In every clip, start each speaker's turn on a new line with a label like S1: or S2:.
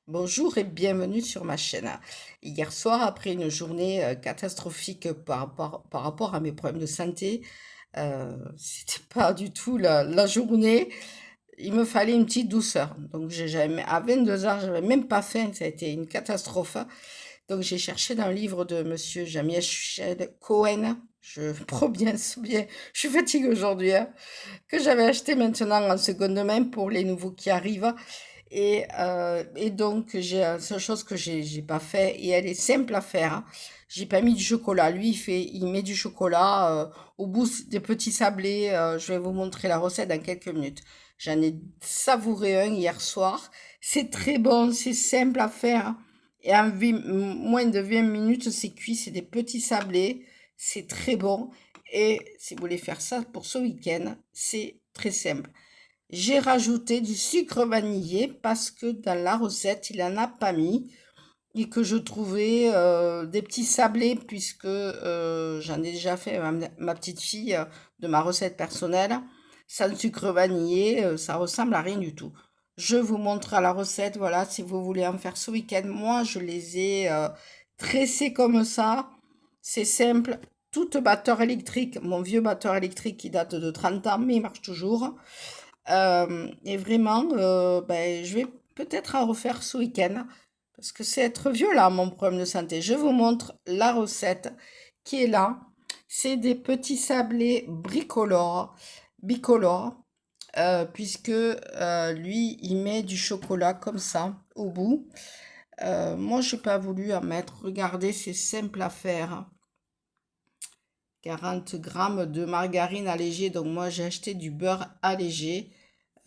S1: Bonjour et bienvenue sur ma chaîne. Hier soir, après une journée catastrophique par rapport à mes problèmes de santé, c'était pas du tout la journée. Il me fallait une petite douceur. Donc, à 22 heures, j'avais même pas faim. Ça a été une catastrophe. Donc, j'ai cherché dans le livre de Monsieur Jamiel Cohen. Je prends bien. Je suis fatiguée aujourd'hui, hein, que j'avais acheté maintenant en seconde main pour les nouveaux qui arrivent. Et donc, j'ai la seule chose que j'ai pas fait, et elle est simple à faire, hein. J'ai pas mis du chocolat. Lui, il met du chocolat au bout des petits sablés. Je vais vous montrer la recette dans quelques minutes. J'en ai savouré un hier soir. C'est très bon, c'est simple à faire, hein. Et en moins de 20 minutes, c'est cuit. C'est des petits sablés. C'est très bon. Et si vous voulez faire ça pour ce week-end, c'est très simple. J'ai rajouté du sucre vanillé parce que dans la recette, il n'en a pas mis et que je trouvais des petits sablés puisque j'en ai déjà fait ma petite fille de ma recette personnelle. Sans sucre vanillé, ça ressemble à rien du tout. Je vous montre la recette, voilà, si vous voulez en faire ce week-end. Moi, je les ai tressés comme ça. C'est simple. Tout batteur électrique, mon vieux batteur électrique qui date de 30 ans, mais il marche toujours. Et vraiment, ben, je vais peut-être en refaire ce week-end parce que c'est être violent mon problème de santé. Je vous montre la recette qui est là. C'est des petits sablés bicolores, puisque lui, il met du chocolat comme ça au bout. Moi, je n'ai pas voulu en mettre. Regardez, c'est simple à faire. 40 grammes de margarine allégée. Donc moi, j'ai acheté du beurre allégé.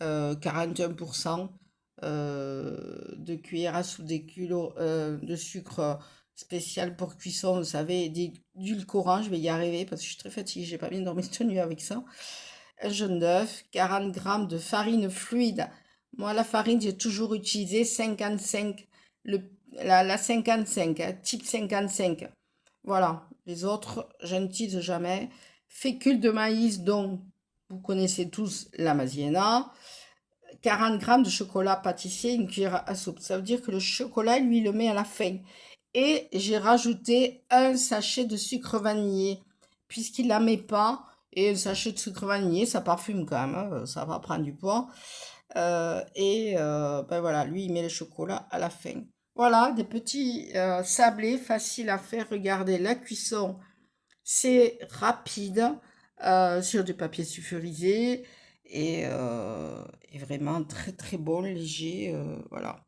S1: 41% de cuillère à soupe de sucre spécial pour cuisson, vous savez, d'édulcorant, je vais y arriver parce que je suis très fatiguée, j'ai pas bien dormi cette nuit avec ça. Un jaune d'œuf, 40 grammes de farine fluide. Moi, la farine, j'ai toujours utilisé 55, la 55, hein, type 55. Voilà, les autres, je n'utilise jamais. Fécule de maïs, dont vous connaissez tous la maziena. 40 grammes de chocolat pâtissier, une cuillère à soupe. Ça veut dire que le chocolat, lui, il le met à la fin. Et j'ai rajouté un sachet de sucre vanillé, puisqu'il ne la met pas. Et un sachet de sucre vanillé, ça parfume quand même, hein, ça va prendre du poids. Ben voilà, lui, il met le chocolat à la fin. Voilà, des petits sablés faciles à faire. Regardez, la cuisson, c'est rapide sur du papier sulfurisé et vraiment très très bon, léger. Voilà.